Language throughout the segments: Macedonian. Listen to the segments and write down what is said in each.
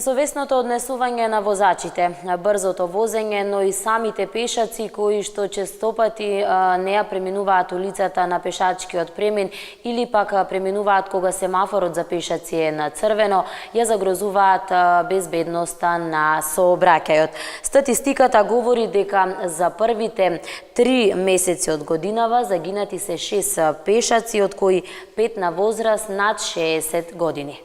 Несовесното однесување на возачите, брзото возење, но и самите пешаци кои што честопати не ја преминуваат улицата на пешачкиот премин или пак преминуваат кога семафорот за пешаци е на црвено, ја загрозуваат безбедноста на сообраќајот. Статистиката говори дека за првите 3 месеци од годинава загинати се 6 пешаци, од кои 5 на возраст над 60 години.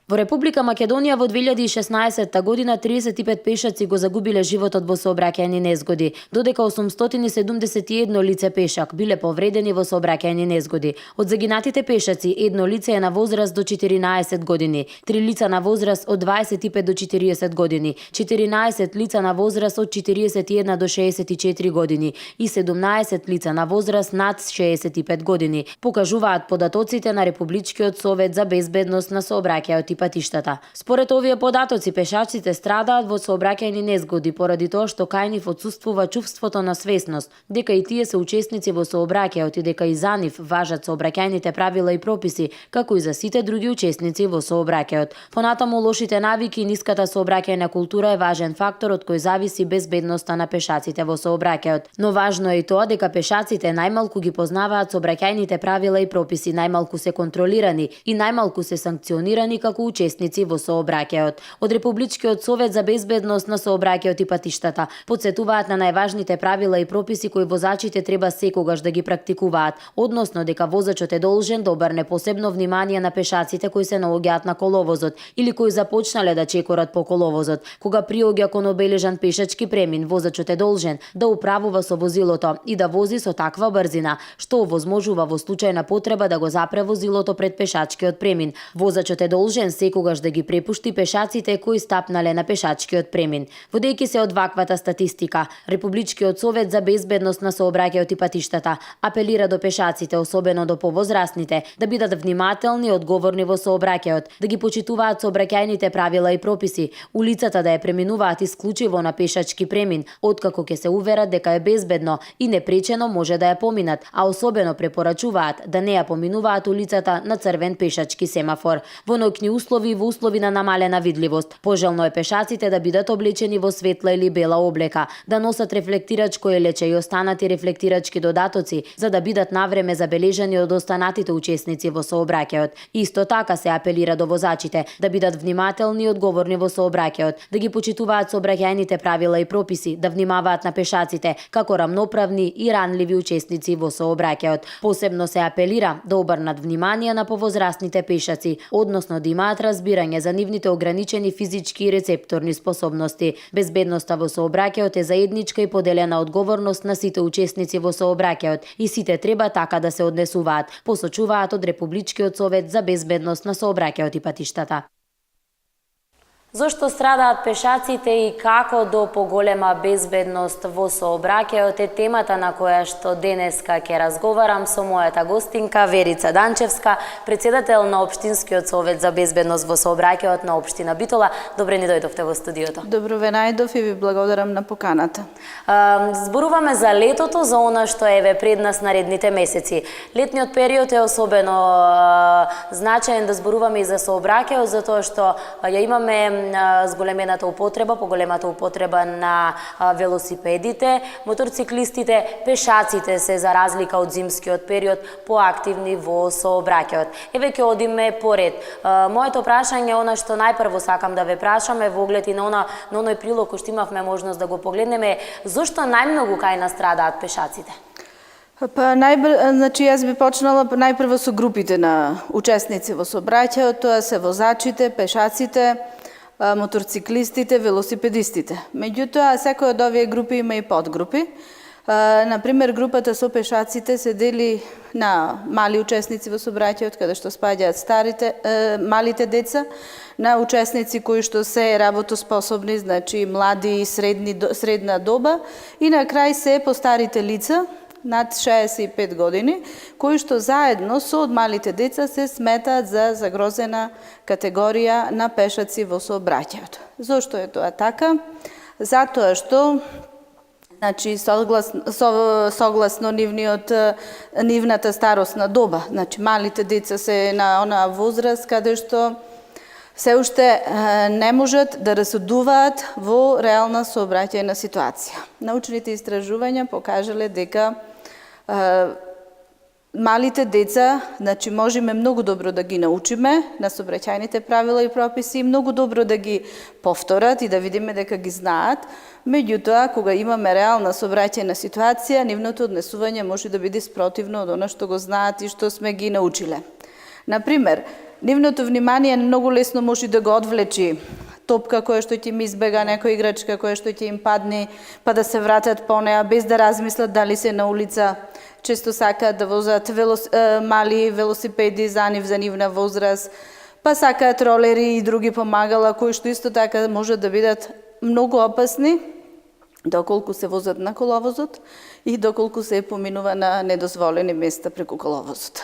Во Република Македонија во 2016 година 35 пешаци го загубиле животот во сообраќајни незгоди, додека 871 лице пешак биле повредени во сообраќајни незгоди. Од загинатите пешаци, едно лице е на возраст до 14 години, 3 лица на возраст од 25 до 40 години, 14 лица на возраст од 41 до 64 години и 17 лица на возраст над 65 години, покажуваат податоците на Републичкиот совет за безбедност на сообраќајот и патиштата. Според овие податоци, пешачите страдаат во сообраќајни незгоди поради тоа што кај нив отсуствува чувството на свесност, дека и тие се учесници во сообраќајот и дека и за нив важат сообраќајните правила и прописи, како и за сите други учесници во сообраќајот. Понатаму, лошите навики и ниската сообраќајна култура е важен фактор од кој зависи безбедноста на пешаците во сообраќајот. Но важно е и тоа дека пешаците најмалку ги познаваат сообраќајните правила и прописи, најмалку се контролирани и најмалку се санкционирани како учесници во сообраќајот. Од Републичкиот совет за безбедност на сообраќајот и патиштата потсетуваат на најважните правила и прописи кои возачите треба секогаш да ги практикуваат, односно дека возачот е должен да обрне посебно внимание на пешаците кои се наоѓаат на коловозот или кои започнале да чекорат по коловозот. Кога приоѓа кон обележан пешачки премин, возачот е должен да управува со возилото и да вози со таква брзина што овозможува во случај на потреба да го запре возилото пред пешачкиот премин. Возачот е должен секогаш да ги препушти пешаците кои стапнале на пешачкиот премин. Водејќи се од ваквата статистика, Републичкиот совет за безбедност на сообраќајот и патиштата апелира до пешаците, особено до повозрастните, да бидат внимателни и одговорни во сообраќајот, да ги почитуваат сообраќајните правила и прописи, улицата да ја преминуваат исклучиво на пешачки премин, откако ќе се уверат дека е безбедно и непречено може да ја поминат, а особено препорачуваат да не ја поминуваат улицата на црвен пешачки семафор. Во ноќни услови и во услови на намалена видливост, пожелно е пешаците да бидат облечени во светла или бела облека, да носат рефлектирачко елече и останати рефлектирачки додатоци, за да бидат навреме забележани од останатите учесници во сообраќајот. Исто така се апелира до возачите да бидат внимателни и одговорни во сообраќајот, да ги почитуваат сообраќајните правила и прописи, да внимаваат на пешаците како рамноправни и ранливи учесници во сообраќајот. Посебно се апелира да обрнат внимание на повозрастните пешаци, односно да имаат разбирање за нивните ограничени физички и рецепторни способности. Безбедноста во сообраќајот е заедничка и поделена одговорност на сите учесници во сообраќајот и сите треба така да се однесуваат, посочуваат од Републичкиот совет за безбедност на сообраќајот и патиштата. Зошто страдаат пешаците и како до поголема безбедност во сообраќајот е темата на која што денеска ќе разговарам со мојата гостинка Верица Данчевска, председател на Општинскиот совет за безбедност во сообраќајот на општина Битола. Добре ни дојдовте во студиото. Добро ве најдов и ви благодарам на поканата. Зборуваме за летото, за она што е пред нас наредните месеци. Летниот период е особено значаен да зборуваме и за сообраќајот, затоа што ја имаме зголемената употреба, поголемата употреба на велосипедите, моторциклистите, пешаците се за разлика од зимскиот период поактивни во сообраќајот. Еве ќе одиме поред. Моето прашање, она што најпрво сакам да ве прашам е во оглед и на оној прилог кој што имавме можност да го погледнеме, зошто најмногу кај нас страдаат пешаците? Значи, јас би почнала најпрво со групите на учесници во сообраќајот, тоа се возачите, пешаците, моторциклистите, велосипедистите. Меѓутоа, секој од овие групи има и подгрупи. Например, групата со пешаците се дели на мали учесници во сообраќајот, каде што спаѓаат малите деца, на учесници кои што се работоспособни, значи млади и средна доба, и на крај се постарите лица, над 65 години, кои што заедно со малите деца се сметаат за загрозена категорија на пешаци во сообраќајот. Зошто е тоа така? Затоа што значи согласно нивната старосна доба, значи малите деца се на онаа возраст каде што се уште не можат да расудуваат во реална сообраќајна ситуација. Научните истражувања покажале дека малите деца, значи можеме многу добро да ги научиме на сообраќајните правила и прописи, многу добро да ги повторат и да видиме дека ги знаат. Меѓутоа, кога имаме реална сообраќајна ситуација, нивното однесување може да биде спротивно од она што го знаат и што сме ги научиле. Например, нивното внимание многу лесно може да го одвлечи топка која што ќе им избега, некоја играчка која што ќе им падне, па да се вратат по неа без да размислат дали се на улица. Често сакаат да возат мали велосипеди за нивна возраст, па сакаат ролери и други помагала кои што исто така можат да бидат многу опасни доколку се возат на коловозот и доколку се поминува на недозволени места преку коловозот.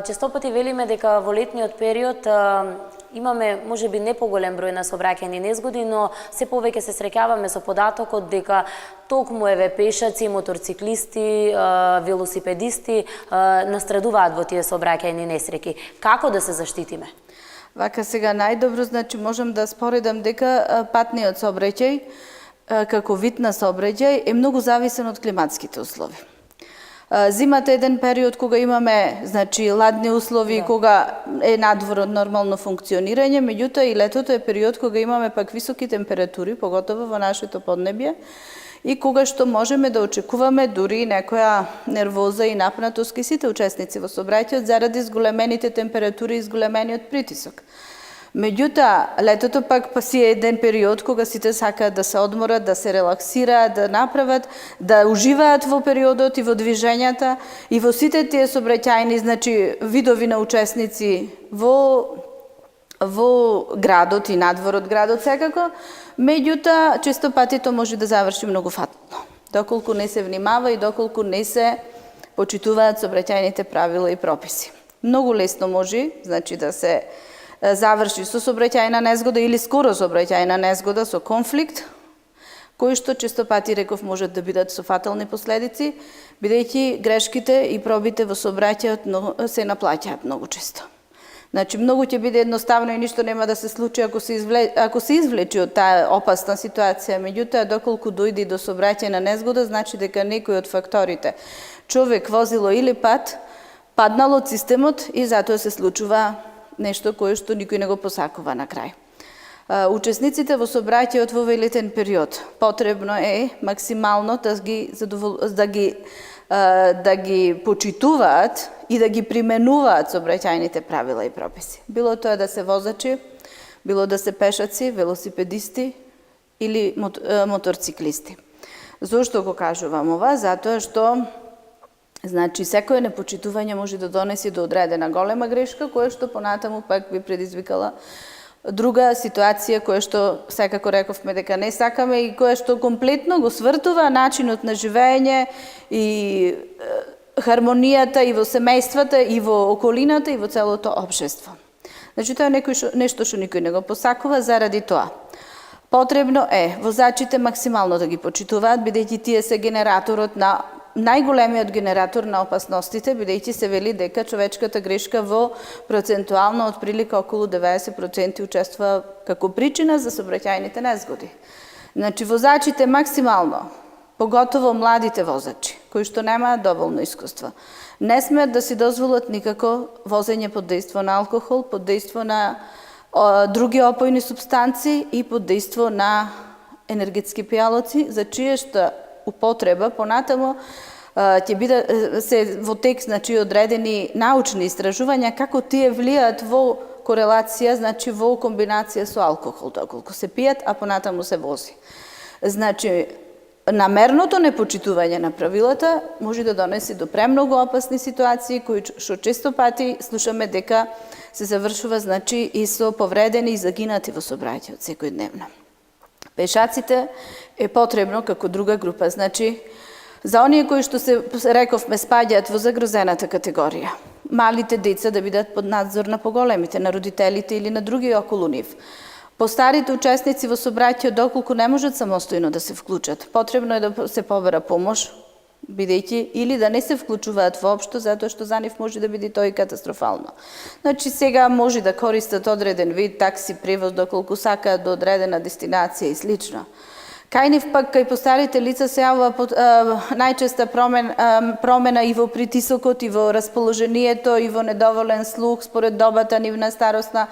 Често пати велиме дека во летниот период имаме можеби не поголем број на сообраќајни незгоди, но се повеќе се среќаваме со податокот дека токму пешаци, моторциклисти, велосипедисти настрадуваат во тие сообраќајни несреќи. Како да се заштитиме? Вака сега најдобро, значи можам да споредам дека патниот сообраќај како вид на сообраќај е многу зависен од климатските услови. Зимата е еден период кога имаме, значи, ладни услови, кога е надвор од нормално функционирање, меѓутоа и летото е период кога имаме пак високи температури, поготово во нашето поднебје, и кога што можеме да очекуваме дури некоја нервоза и напнатост кај сите учесници во сообраќајот заради зголемените температури и зголемениот притисок. Меѓутоа, летото пак си е еден период кога сите сакаат да се одморат, да се релаксираат, да направат, да уживаат во периодот и во движењата и во сите тие сообраќајни, значи, видови на учесници во градот и надвор од градот секако, меѓутоа, често пати тоа може да заврши многу фатално, доколку не се внимава и доколку не се почитуваат сообраќајните правила и прописи. Многу лесно може, значи, да се заврши со сообраќајна незгода или скоро сообраќајна незгода со конфликт, кои што често пати, реков, можат да бидат со фатални последици, бидејќи грешките и пробите во сообраќајот се наплаќаат многу често. Значи, многу ќе биде едноставно и ништо нема да се случи ако се извлечи од таа опасна ситуација, меѓутоа, доколку дојде до сообраќајна незгода, значи дека некој од факторите, човек, возило или пат, паднал од системот и затоа се случува нешто кое што никој не го посакува на крај. Учесниците во сообраќајот во летен период потребно е максимално да ги почитуваат и да ги применуваат сообраќајните правила и прописи. Било тоа да се возачи, било да се пешаци, велосипедисти или моторциклисти. Зошто го кажувам ова? Затоа што значи, секој непочитување може да донеси до одредена голема грешка, која што понатаму пак би предизвикала друга ситуација, која што секако рековме дека не сакаме и која што комплетно го свртува начинот на живење и хармонијата и во семејствата, и во околината, и во целото општество. Значи, тоа е нешто што никој не го посакува, заради тоа. Потребно е возачите максимално да ги почитуваат, бидејќи тие се генераторот на најголемиот генератор на опасностите, бидејќи се вели дека човечката грешка во процентуално од прилика околу 90% учествува како причина за сообраќајните незгоди. Значи, возачите максимално, поготово младите возачи, кои што немаат доволно искуство, не смеат да си дозволат никако возење под дејство на алкохол, под дејство на други опојни супстанци и под дејство на енергетски пијалоци, за чијешта употреба понатамо ќе биде се во тек, значи, одредени научни истражувања како тие влијаат во корелација, значи во комбинација со алкохол, доколку се пијат, а понатаму се вози. Значи, намерното непочитување на правилата може да донеси до премногу опасни ситуации, кои што често пати слушаме дека се завршува, значи, и со повредени и загинати во сообраќајот секојдневно. Пешаците е потребно како друга група, значи, за оние кои што се, рековме, спаѓаат во загрозената категорија. Малите деца да бидат под надзор на поголемите, на родителите или на други околу нив. Постарите учесници во сообраќајот, доколку не можат самостојно да се вклучат, потребно е да се побара помош, бидејќи или да не се вклучуваат воопшто, затоа што за нив може да биде тоа и катастрофално. Значи, сега може да користат одреден вид такси превоз доколку сакаат до одредена дестинација и слично. Кај нив пак, кај постарите лица се јавува најчеста промена и во притисокот, и во расположението, и во недоволен слух, според добата нивна старосна,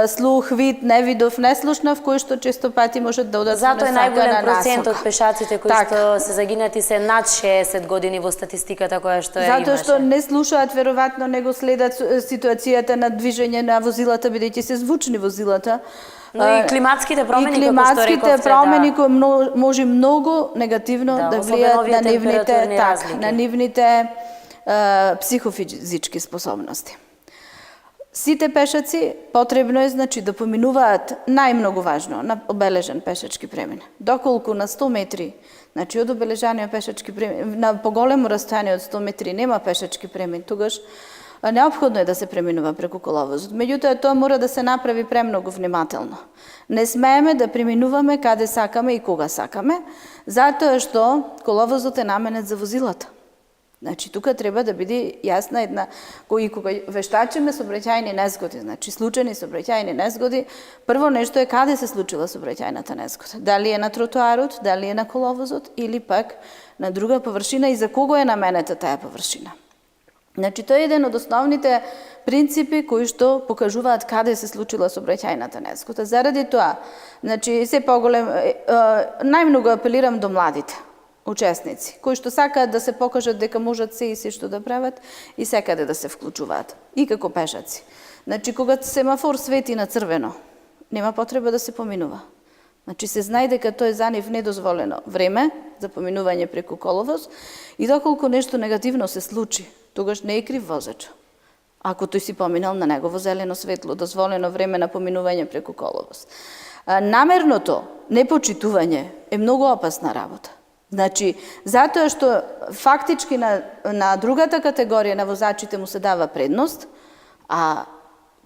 слух, вид, невидов, неслушнав, кој што често пати можат да одат Затоа е најголем процент од насока. пешаците кои што се загинати се над 60 години во статистиката која што ја имаше. Затоа што не слушаат, веројатно не го следат ситуацијата на движење на возилата, бидејќи се звучни возилата. Но и климатските промени, и како што рековте, климатските промени кои може многу негативно да влијаат на нивните, на нивните психофизички способности. Сите пешаци потребно е, значи, да поминуваат најмногу важно на обележен пешачки премин. Доколку на 100 метри, значи од обележаниот пешачки премин, на поголемо растојание од 100 метри нема пешачки премин, тогаш неопходно е да се преминува преку коловозот. Меѓутоа, тоа мора да се направи премногу внимателно. Не смееме да преминуваме каде сакаме и кога сакаме, затоа што коловозот е наменет за возилата. Значи, тука треба да биде јасна една, кога вештачиме сообраќајни незгоди, значи случајни сообраќајни незгоди, прво нешто е каде се случила сообраќајната незгода. Дали е на тротоарот, дали е на коловозот или пак на друга површина и за кого е наменета таа површина. Значи, тоа е еден од основните принципи кои што покажуваат каде се случила сообраќајната незгода. Заради тоа, значи, се поголем, најмногу апелирам до младите учесници, кои што сакаат да се покажат дека можат се и се што да прават и секаде да се вклучуваат, и како пешаци. Значи, кога семафор свети на црвено, нема потреба да се поминува. Значи, се знае дека тоа е за нив недозволено време за поминување преку коловоз и доколку нешто негативно се случи, тогаш не е крив возач. Ако тој си поминал на негово зелено светло, дозволено време на поминување преку коловоз. Намерното непочитување е многу опасна работа. Значи, затоа што фактички на другата категорија на возачите му се дава предност, а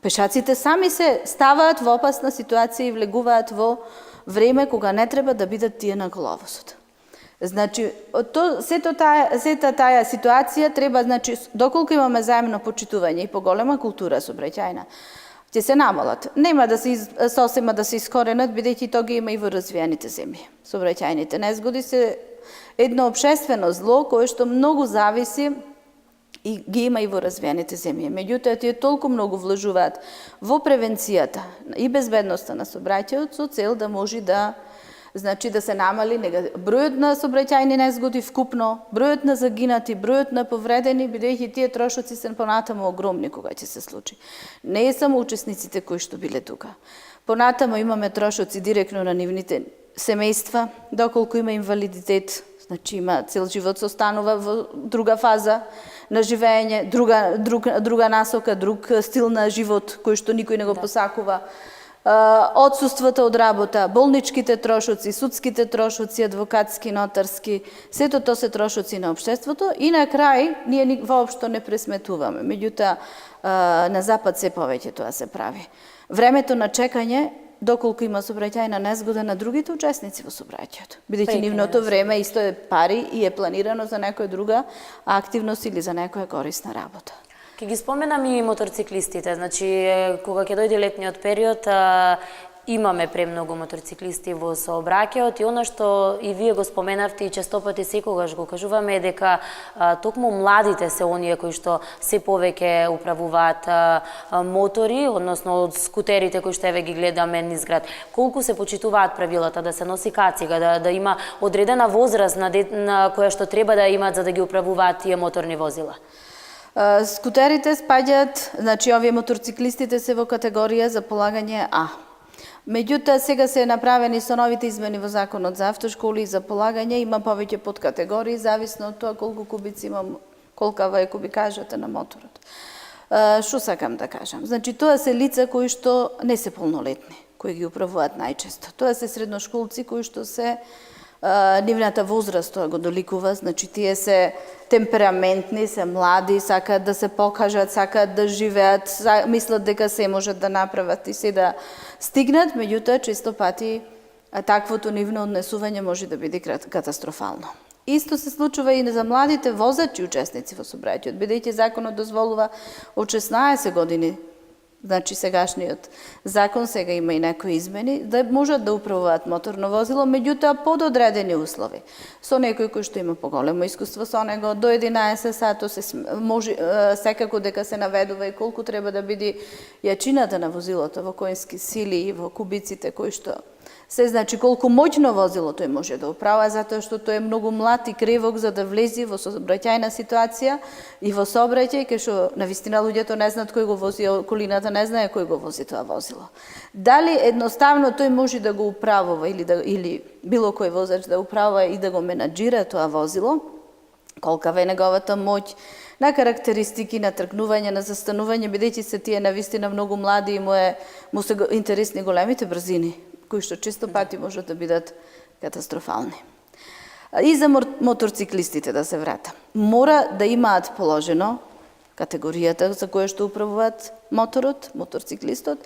пешаците сами се ставаат во опасна ситуација и влегуваат во време кога не треба да бидат тие на коловозот. Значи, сета таа ситуација треба, значи, доколку имаме заемно почитување и поголема култура сообраќајна, ќе се намалат. Нема да се сосема да се искоренат, бидејќи тоа ги има и во развиените земји. Сообраќајните незгоди се едно општествено зло кое што многу зависи и ги има и во развиените земји. Меѓутоа, тие толку многу вложуваат во превенцијата и безбедноста на сообраќајот со цел да може да, значи, да се намали бројот на сообраќајни незгоди вкупно, бројот на загинати, бројот на повредени, бидејќи тие трошоци се понатаму огромни кога ќе се случи. Не е само учесниците кои што биле тука. Понатаму имаме трошоци директно на нивните семејства, доколку има инвалидитет, значи има цел живот се останува во друга фаза на живење, друга насока, друг стил на живот кој што никој не го посакува. Отсуството од работа, болничките трошоци, судските трошоци, адвокатски, нотарски, сето тоа се трошоци на општеството и на крај ние воопшто не пресметуваме. Меѓутоа, на запад се повеќе тоа се прави. Времето на чекање, доколку има сообраќајна незгода на другите учесници во сообраќајот. Бидејќи нивното време исто е пари и е планирано за некоја друга активност или за некоја корисна работа. Ке ги споменам и моторциклистите, значи кога ќе дојде летниот период, имаме премногу моторциклисти во сообраќајот и она што и вие го споменавте и често пати секогаш го кажуваме е дека токму младите се оние кои што се повеќе управуваат мотори, односно скутерите кои што еве ги гледаме низ град. Колку се почитуваат правилата да се носи кацига, да има одредена возраст на која што треба да имаат за да ги управуваат тие моторни возила? Скутерите спаѓаат, значи овие моторциклистите се во категорија за полагање А. Меѓутоа, сега се направени со новите измени во Законот за автошколи и за полагање, има повеќе подкатегории, зависно од тоа колку кубици имам, колкава е кубикажата на моторот. Што сакам да кажам? Значи, тоа се лица кои што не се полнолетни, кои ги управуваат најчесто. Тоа се средношколци кои што се нивната возраст тоа го доликува, значи тие се темпераментни, се млади, сакаат да се покажат, сакаат да живеат, мислат дека се можат да направат и се да стигнат, меѓутоа често пати таквото нивно однесување може да биде катастрофално. Исто се случува и за младите возачи учесници во сообраќајот, бидејќи законот дозволува од 16 години, значи сегашниот закон сега има и некои измени, да можат да управуваат моторно возило, меѓутоа под одредени услови. Со некој кој што има поголемо искуство со него, до 11 сато може секако дека се наведува и колку треба да биде јачината на возилото во коински сили и во кубиците кои што се, значи колку моќно возило тој може да управува, затоа што тој е многу млад и кревок за да влезе во сообраќајна ситуација и во сообраќај кај што навистина луѓето не знаат кој го вози, околината не знае кој го вози тоа возило. Дали едноставно тој може да го управува или било кој возач да управува и да го менаџира тоа возило, колкава е неговата моќ, на карактеристики, на тргнување, на застанување, бидејќи се тие навистина многу млади и му се интересни големите брзини, кои што често пати можат да бидат катастрофални. И за моторциклистите да се вратам. Мора да имаат положено категоријата за која што управуваат моторот, моторциклистот,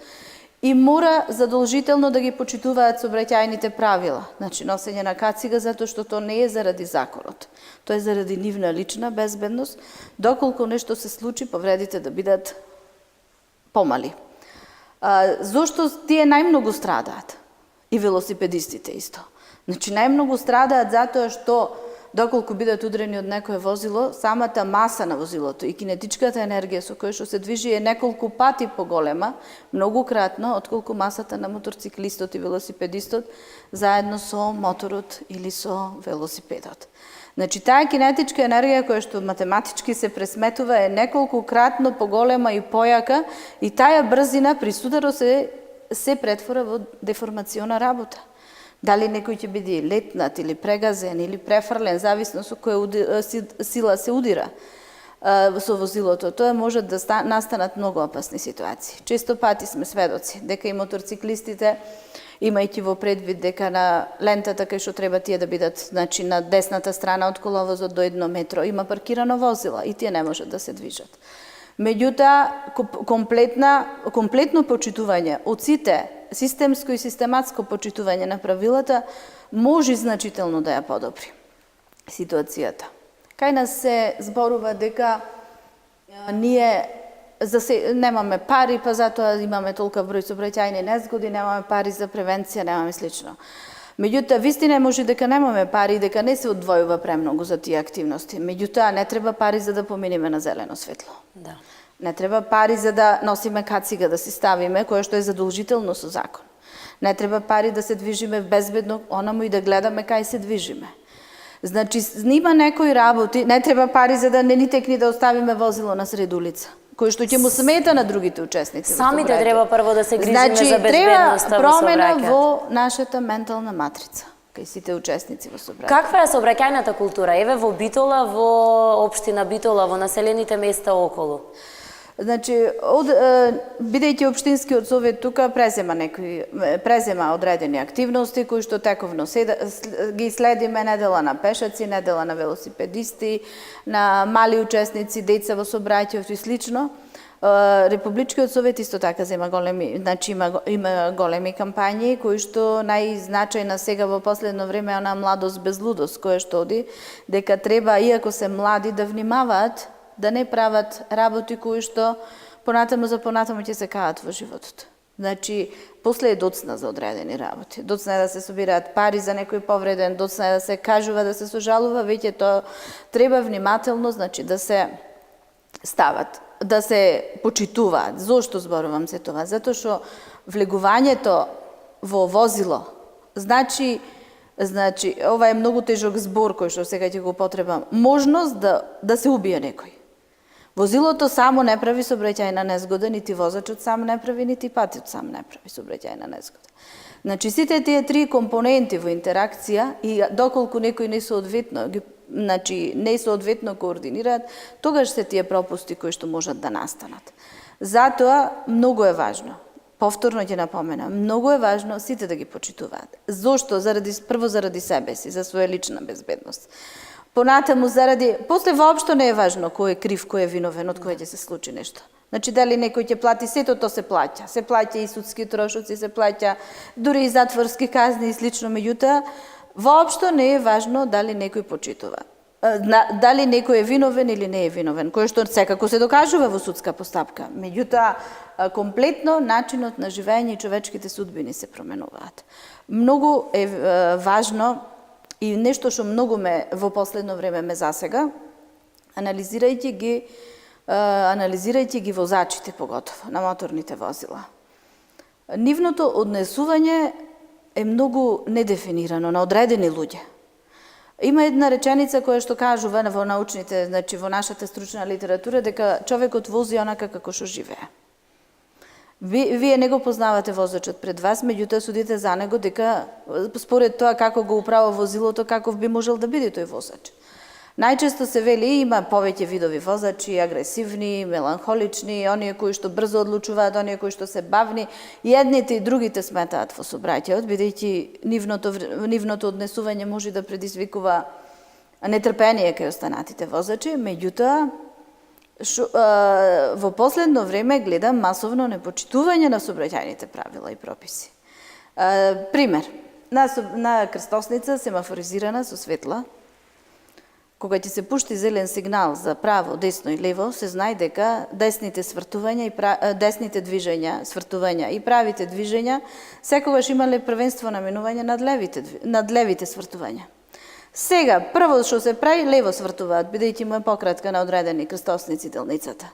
и мора задолжително да ги почитуваат сообраќајните правила. Значи, носење на кацига, затоа што тоа не е заради законот. Тоа е заради нивна лична безбедност, доколку нешто се случи, повредите да бидат помали. Зошто тие најмногу страдаат? И велосипедистите исто. Значи, најмногу страдаат затоа што доколку бидат удрени од некое возило, самата маса на возилото и кинетичката енергија со која што се движи е неколку пати поголема, многукратно, отколку масата на моторциклистот и велосипедистот заедно со моторот или со велосипедот. Значи, таа кинетичка енергија која што математички се пресметува е неколку кратно поголема и појака и таа брзина при сударот се претвора во деформациона работа. Дали некој ќе биде летнат или прегазен или префрлен, зависно со која сила се удира со возилото, тоа може да настанат многу опасни ситуации. Често пати сме сведоци дека и моторциклистите, имајќи во предвид дека на лентата кај што треба тие да бидат, значи на десната страна од коловозот до 1 метро, има паркирано возила и тие не можат да се движат. Меѓутоа, комплетно почитување од сите, системско и систематско почитување на правилата може значително да ја подобри ситуацијата. Кај нас се зборува дека ние немаме пари, па затоа имаме толка број сообраќајни незгоди, немаме пари за превенција, немаме слично. Меѓутоа, вистина може дека немаме пари, дека не се одвојува премногу за тие активности. Меѓутоа, не треба пари за да поминеме на зелено светло. Да. Не треба пари за да носиме кацига да си ставиме, кое што е задолжително со закон. Не треба пари да се движиме безбедно, онамо и да гледаме кај се движиме. Значи, има некои работи, не треба пари за да не ни текни да оставиме возило на сред улица, кој што ќе му смета на другите учесници. Самите треба прво да се грижиме значи, за безбедноста во промена сообраќајот. во нашата ментална матрица кај сите учесници во сообраќајот. Каква е сообраќајната култура? Еве во Битола, во општина Битола, во населените места околу. Значи, бидејќи општинскиот совет тука презема одредени активности кои што тековно ги следиме, недела на пешаци, недела на велосипедисти, на мали учесници, деца во сообраќајот и слично. Републичкиот совет исто така зема има големи кампањи кои што најзначајна сега во последно време е она младост без лудост, која што оди дека треба, иако се млади, да внимаваат да не прават работи кои што понатаму ќе се каат во животот. Значи, после е доцна за одредени работи. Доцна е да се собираат пари за некој повреден, доцна е да се кажува, да се сожалува, веќе тоа треба внимателно, значи да се стават, да се почитуваат. Зошто зборувам се това? Затоа што влегувањето во возило, значи, ова е многу тежок збор кој што сега ќе го потребам, можност да се убие некој. Возилото само не прави сообраќајна незгода, нити возачот сам не прави, нити патот сам не прави сообраќајна незгода. Значи, сите тие три компоненти во интеракција и доколку некој не соодветно координираат, тогаш се тие пропусти кои што можат да настанат. Затоа многу е важно, повторно ќе напоменам, многу е важно сите да ги почитуваат. Зошто? Прво заради себе си, за своја лична безбедност. Понатаму после воопшто не е важно кој е крив, кој е виновен, од кој ќе се случи нешто. Значи, дали некој ќе плати, сето то се плаќа. Се плаќа и судски трошоци, се плаќа дури и затворски казни и слично, меѓутоа, Воопшто не е важно дали некој почитува. Дали некој е виновен или не е виновен, кој што секако се докажува во судска постапка. Меѓутоа, комплетно начинот на живење и човечките судбини се променуваат. Многу е важно и нешто што многу во последно време ме засега, анализирајќи ги возачите поготово на моторните возила. Нивното однесување е многу недефинирано на одредени луѓе. Има една реченица која што кажува во научните, значи во нашата стручна литература, дека човекот вози онака како што живее. Вие не го познавате возачот пред вас, меѓутоа судите за него дека според тоа како го управува возилото, каков би можел да биде тој возач. Најчесто се вели има повеќе видови возачи, агресивни, меланхолични, оние кои што брзо одлучуваат, оние кои што се бавни, и едните и другите сметаат во собраќајот, бидејќи нивното однесување може да предизвикува нетрпение кај останатите возачи, меѓутоа во последно време гледам масовно непочитување на сообраќајните правила и прописи. Пример, на крстосница семафоризирана со светла, кога ќе се пушти зелен сигнал за право, десно и лево, се знае дека десните движења, свртувања и правите движења секогаш имале првенство на минување над левите свртувања. Сега, прво што се прави, лево свртуваат, бидејќи му е пократка на одредени крстосници делницата.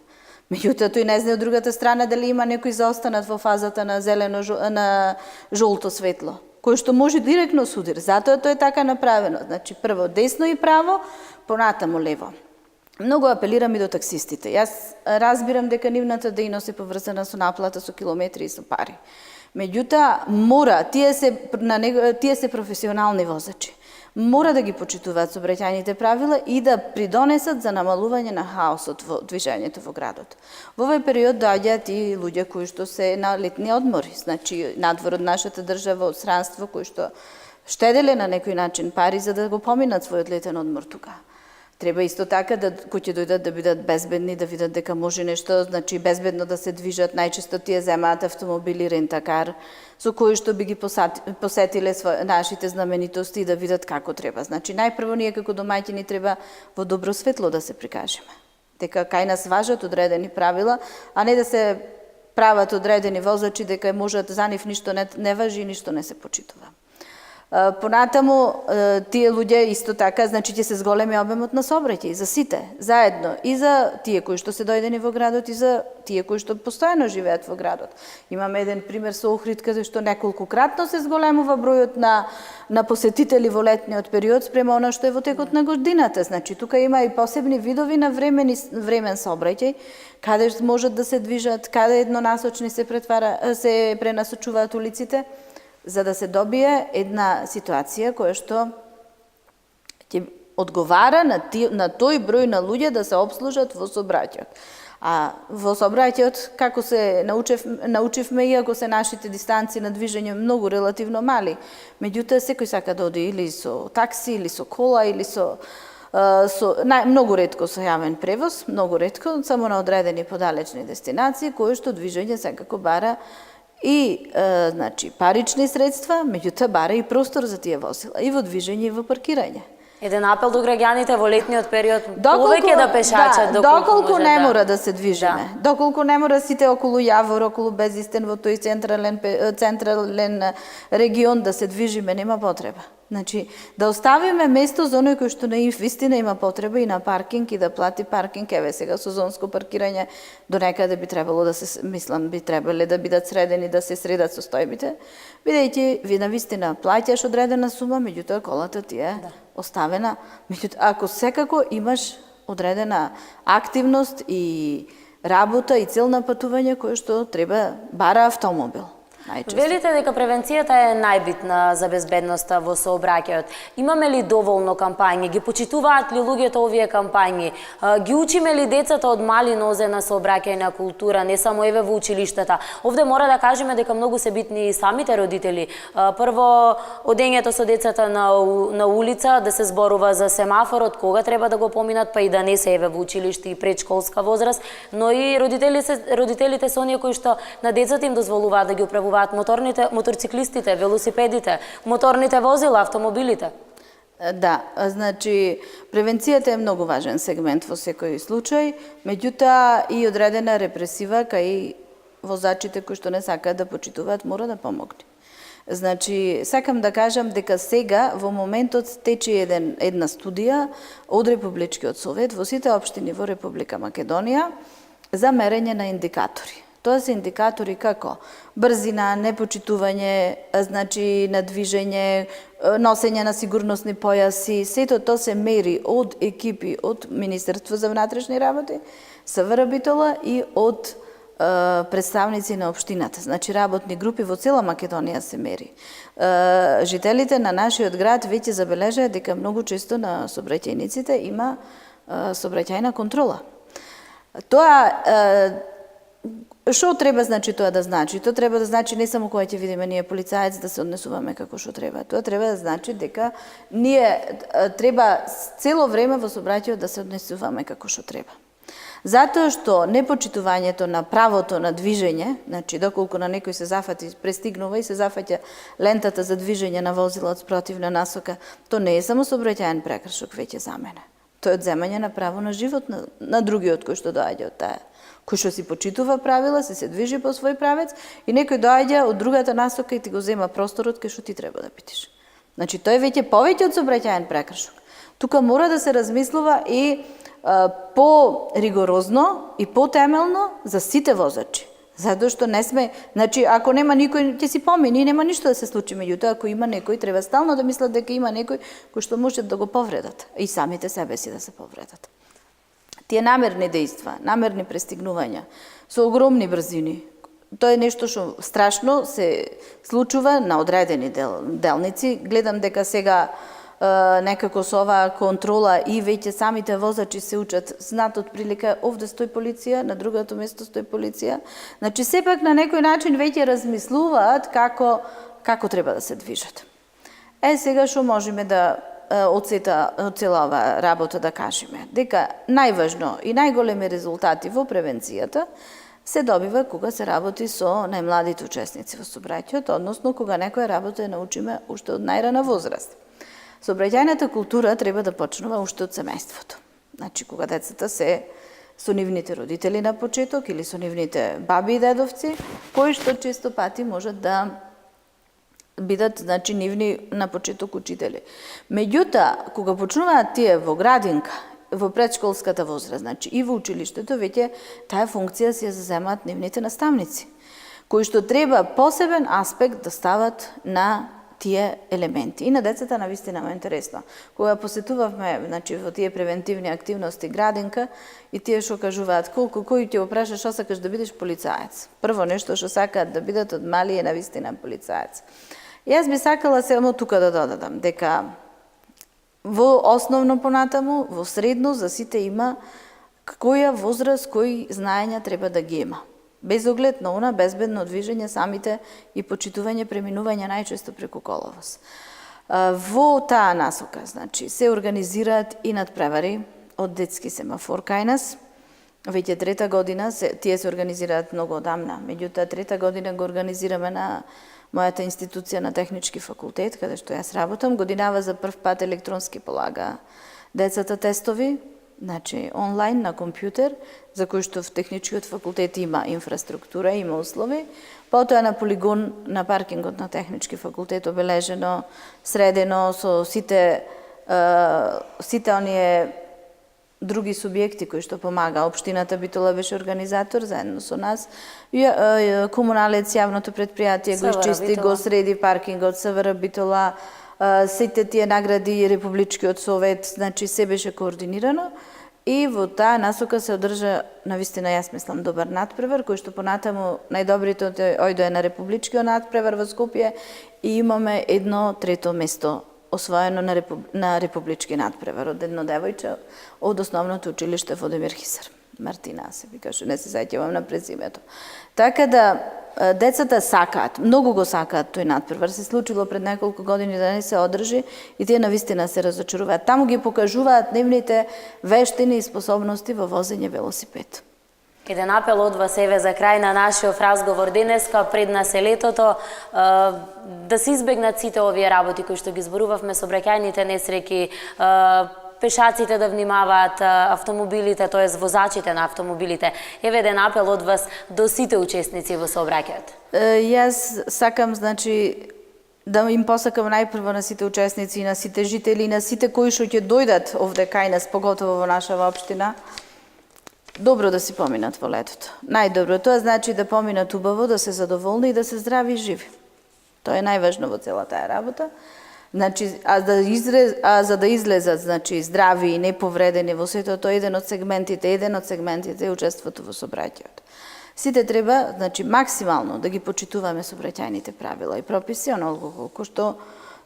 Меѓутоа, тој не знае од другата страна дали има некој заостанат во фазата на на жолто светло, кој што може директно судир. Затоа тоа е така направено. Значи, прво десно и право, понатаму лево. Многу апелирам и до таксистите. Јас разбирам дека нивната дејност е поврзана со наплата, со километри и со пари. Меѓутоа, тие се професионални возачи. Мора да ги почитуваат сообраќајните правила и да придонесат за намалување на хаосот во движењето во градот. Во овој период доаѓаат и луѓе кои што се на летни одмори, значи надвор од нашата држава, од странство, кои што штеделе на некој начин пари за да го поминат својот летен одмор тука. Треба исто така да кои ќе дојдат да бидат безбедни, да видат дека може нешто, значи безбедно да се движат. Најчесто тие земаат автомобили рентакар, со кои што би ги посетиле нашите знаменитости и да видат како треба. Значи најпрво ние како домаќини треба во добро светло да се прикажеме. Дека кај нас важат одредени правила, а не да се прават одредени возачи дека можат за нив ништо не важи и ништо не се почитува. Понатаму, тие луѓе исто така, значи ќе се зголеми обемот на сообраќај за сите, заедно, и за тие кои што се дојдени во градот и за тие кои што постојано живеат во градот. Имаме еден пример со Охрид, каде што неколкократно се зголемува бројот на посетители во летниот период спрема она што е во текот на годината. Значи, тука има и посебни видови на времен сообраќај, каде можат да се движат, каде еднонасочни се пренасочуваат улиците, за да се добие една ситуација која што ќе одговара на тој број на луѓе да се обслужат во сообраќајот. А во сообраќајот, како се научивме, иако се нашите дистанции на движење многу релативно мали, меѓутоа секој сака да оди или со такси, или со кола, или многу ретко со јавен превоз, многу ретко, само на одредени подалечни дестинации, кои што движење секако бара и значи парични средства, меѓутоа бара и простор за тие возила и во движење и во паркирање. Еден апел до граѓаните во летниот период повеќе да пешачат доколку не мора да се движиме. Доколку не мора сите околу Јавор, околу Безистен во тој централен регион да се движиме, нема потреба. Значи, да оставиме место за оној кој што вистина има потреба и на паркинг и да плати паркинг. Еве сега сезонско паркирање до некаде би требало да се, мислам, би требале да бидат средени, да се средат состојбите, бидејќи ви навистина плаќаш одредена сума, меѓутоа колата ти е оставена. Меѓутоа, ако секако имаш одредена активност и работа и цел на патување кој што треба бара автомобил. Велите дека превенцијата е најбитна за безбедноста во сообраќајот. Имаме ли доволно кампањи? Ги почитуваат ли луѓето овие кампањи? Ги учиме ли децата од мали нозе на сообраќајна култура, не само еве во училиштата? Овде мора да кажеме дека многу се битни и самите родители. Прво, одењето со децата на улица, да се зборува за семафорот, кога треба да го поминат, па и да не се еве во училиште и предшколска возраст, но и родителите се оние кои што на децата им дозволуваат да ги управуваат покажуваат моторциклистите, велосипедите, моторните возила, автомобилите? Да, значи превенцијата е многу важен сегмент во секој случај, меѓутоа и одредена репресива кај возачите кои што не сакаат да почитуваат мора да помогне. Значи, сакам да кажам дека сега во моментот тече една студија од Републичкиот совет во сите општини во Република Македонија за мерење на индикатори. Тоа се индикатори како брзина, непочитување, значи на движење, носење на сигурносни појаси, сето тоа се мери од екипи од Министерство за внатрешни работи, СВР Битола и од представници на општината, значи работни групи во цела Македонија се мери. Жителите на нашиот град веќе забележаа дека многу често на сообраќајниците има сообраќајна контрола. Тоа што треба значи тоа да значи? Тоа треба да значи не само кога ќе видиме ние полицаец да се однесуваме како што треба. Тоа треба да значи дека ние треба цело време во сообраќајот да се однесуваме како што треба. Затоа што непочитувањето на правото на движење, значи доколку на некој се зафати, престигнува и се зафаќа лентата за движење на возила од спротивна насока, тоа не е само сообраќајен прекршок веќе за мене. Тоа е одземање на право на живот на другиот кој што доаѓа од таа, кој што си почитува правила, се движи по свој правец и некој доаѓа од другата насока и ти го зема просторот кај што ти треба да бидеш. Значи тоа е веќе повеќе од сообраќајен прекршок. Тука мора да се размислува и по-ригорозно и по-темелно за сите возачи. Затоа што не сме, значи ако нема никој ќе си помини, нема ништо да се случи, меѓутоа ако има некој треба стално да мислат дека има некој кој што може да го повредат и самите себе си да се повредат. Тие намерни дејства, намерни престигнувања со огромни брзини. Тоа е нешто што страшно се случува на одредени делници. Гледам дека сега некако со оваа контрола и веќе самите возачи се учат, знаат од прилика овде стои полиција, на другото место стои полиција. Значи сепак на некој начин веќе размислуваат како треба да се движат. Сега што можеме да од цела оваа работа да кажеме? Дека најважно и најголеми резултати во превенцијата се добива кога се работи со најмладите учесници во сообраќајот, односно кога некоја работа ја научиме уште од најрана возраст. Сообраќајната култура треба да почнува уште од семејството. Значи, кога децата се со нивните родители на почеток или со нивните баби и дедовци, кои што често пати можат да бидат, значи, нивни на почеток учители. Меѓутоа, кога почнуваат тие во градинка, во предшколската возраст, значи и во училиштето, веќе таа функција си ја заземаат нивните наставници, кои што треба посебен аспект да стават на тие елементи. И на децата навистина ме интересно. Кога посетувавме, значи, во тие превентивни активности градинка и тие што кажуваат кој ќе го праша што сакаш да бидеш полицаец. Прво нешто што сакаат да бидат од мали е навистина полицаец. Јас би сакала само тука да додадам дека во основно понатаму, во средно за сите има која возраст, кои знаења треба да ги има. Без оглед на она безбедно движење самите и почитување преминување најчесто преку коловоз. Во таа насока, значи, се организираат и надпревари од детски семафор кај нас. Веќе трета година тие се организираат многу одамна. Меѓутоа трета година го организираме на мојата институција на Технички факултет, каде што јас работам. Годинава за прв пат електронски полага децата тестови, значи онлайн на компјутер, за кој што в Техничкиот факултет има инфраструктура, има услови. Потоа на полигон на паркингот на Технички факултет обележено, средено со сите оние други субјекти кои што помага. Општината Битола беше организатор заедно со нас. Комуналец, јавното предпријатие го изчисти, го среди паркингот, СВР Битола, сите тие награди, Републичкиот совет, значи се беше координирано и во таа насока се одржа, навистина јас мислам, добар надпревар, кој што понатаму најдобрите ојдоа на Републичкиот надпревар во Скопје и имаме 1/3 место освоено на Републички надпревар од едно девојче од основното училиште Водимир Хисар. Мартина се викаше, не се сеќавам на презимето. Така да децата сакаат, многу го сакаат тој надпревар. Се случило пред неколку години да не се одржи и тие навистина се разочаруваат. Таму ги покажуваат нивните вештини и способности во возење велосипед. Еден апел од вас еве за крај на нашиот разговор денеска, пред нас е летото, да се избегнат сите овие работи кои што ги зборувавме, сообраќајните несреќи, пешаците да внимаваат, автомобилите, тоест возачите на автомобилите. Еве еден апел од вас до сите учесници во сообраќајот. Јас сакам, значи, да им посакам најпрво на сите учесници, на сите жители, на сите кои што ќе дојдат овде кај нас, поготово во нашава општина, добро да си поминат во летото. Најдобро. Тоа значи да поминат убаво, да се задоволни и да се здрави и живи. Тоа е најважно во цела таа работа. Значи, за да излезат, значи, здрави и неповредени во сето, тоа е еден од сегментите е учеството во сообраќајот. Сите треба, значи, максимално да ги почитуваме сообраќајните правила и прописи, онолку колку што,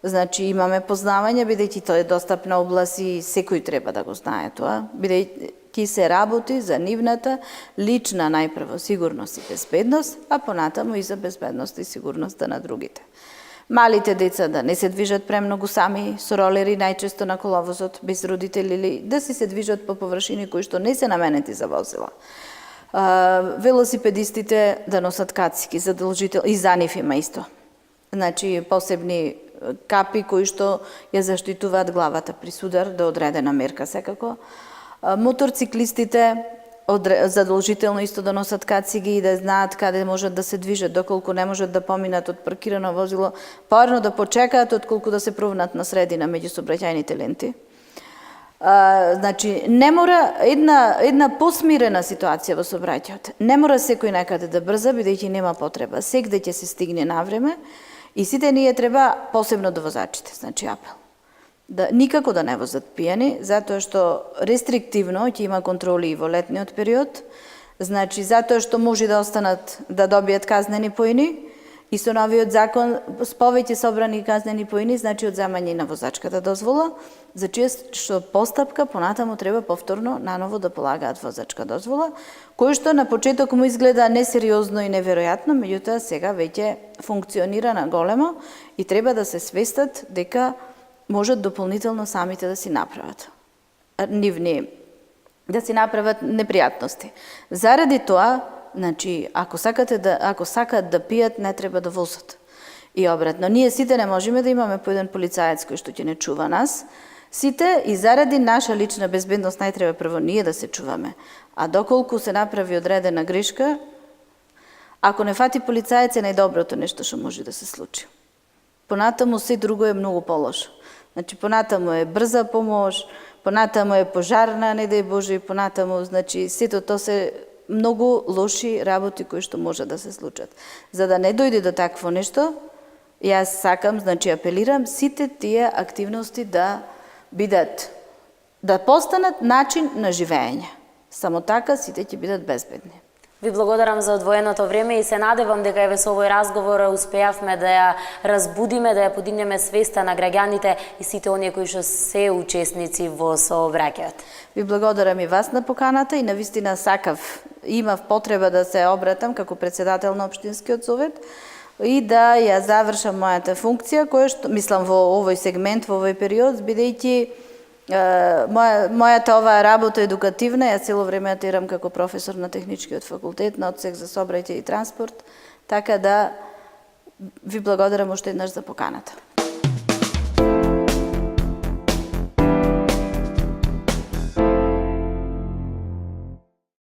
значи, имаме познавање, бидејќи тоа е достапна област и секој треба да го знае тоа, бидејќи се работи за нивната лична најпрво сигурност и безбедност, а понатаму и за безбедност и сигурноста на другите. Малите деца да не се движат премногу сами со ролери, најчесто на коловозот, без родители, или да се движат по површини кои што не се наменети за возила. Велосипедистите да носат кацики, задолжително, и за нив има исто. Значи, посебни капи кои што ја заштитуваат главата при судар, до одредена мерка секако. Моторциклистите задолжително исто да носат кациги и да знаат каде можат да се движат, доколку не можат да поминат од паркирано возило, поарно да почекаат отколку да се провнат на средина меѓу сообраќајните ленти. Значи, не мора една посмирена ситуација во сообраќајот. Не мора секој некаде да брза, бидејќи нема потреба. Сегде ќе се стигне на време и сите ние треба, посебно до возачите, значи апел. Никако да не возат пијани, затоа што рестриктивно ќе има контроли и во летниот период, значи затоа што може да останат да добијат казнени поени и со новиот закон с повеќе собрани казнени поени, значи одземање на возачката дозвола, за чија што постапка понатаму треба повторно наново да полагаат возачка дозвола, кој што на почеток му изгледа несериозно и неверојатно, меѓутоа сега веќе функционира на големо и треба да се свестат дека можат дополнително самите да си направат да си направат непријатности. Заради тоа, значи, ако сакаат да пијат, не треба да возат. И обратно, ние сите не можеме да имаме по еден полицаец кој што ќе не чува нас. Сите и заради наша лична безбедност најтреба прво ние да се чуваме. А доколку се направи одредена грешка, ако не фати полицаец е најдоброто нешто што може да се случи. Понатаму се друго е многу полошо. Значи, понатаму е брза помош, понатаму е пожарна, не дај Боже, понатаму, значи, сето тоа се многу лоши работи кои што може да се случат. За да не дојде до такво нешто, јас сакам, значи, апелирам сите тие активности да бидат, да постанат начин на живење. Само така сите ќе бидат безбедни. Ви благодарам за одвоеното време и се надевам дека еве со овој разговор успеавме да ја разбудиме, да ја подигнеме свеста на граѓаните и сите оние кои што се учесници во сообраќајот. Ви благодарам и вас на поканата и навистина имав потреба да се обратам како председател на Општинскиот совет и да ја завршам мојата функција, која што мислам во овој сегмент, во овој период, бидејќи мојата оваа работа едукативна, ја цело време атерам како професор на Техничкиот факултет на одсек за сообраќај и транспорт, така да ви благодарам уште еднаш за поканата.